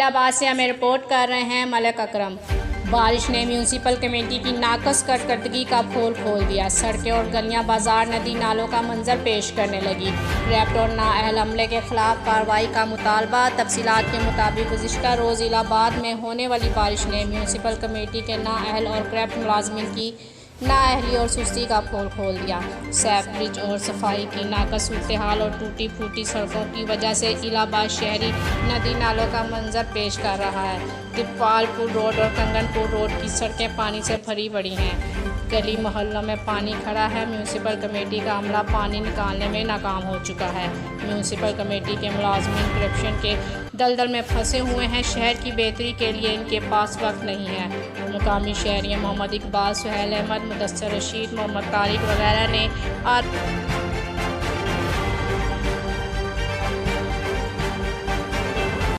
इलाहाबाद से हमें रिपोर्ट कर रहे हैं मलिक अकरम। बारिश ने म्यूनसिपल कमेटी की नाकस कारकर्दगी का पोल खोल दिया। सड़कें और गलियां, बाजार, नदी नालों का मंजर पेश करने लगी। रैप्ट और नाअहल अमले के खिलाफ कार्रवाई का मुतालबा। तफसीलात के मुताबिक गुज़िश्ता रोज़ इलाहाबाद में होने वाली बारिश ने म्यूनसिपल कमेटी के नाअहल और क्रैफ्ट मुलाजमीन की नाअहली और सुस्ती का पोल खोल दिया। सैफ ब्रिज और सफाई की नाकस सूरत हाल और टूटी फूटी सड़कों की वजह से इलाहाबाद शहरी नदी नालों का मंजर पेश कर रहा है। तिप्पालपुर रोड और कंगनपुर रोड की सड़कें पानी से भरी पड़ी हैं। गली मोहल्लों में पानी खड़ा है। म्यूनसिपल कमेटी का अमला पानी निकालने में नाकाम हो चुका है। म्यूनसिपल कमेटी के मुलाजमीन करप्शन के दलदल में फंसे हुए हैं। शहर की बेहतरी के लिए इनके पास वक्त नहीं है। मुकामी शहरी मोहम्मद इकबाल, सुहेल अहमद, मुदस्सर रशीद, मोहम्मद तारिक वगैरह ने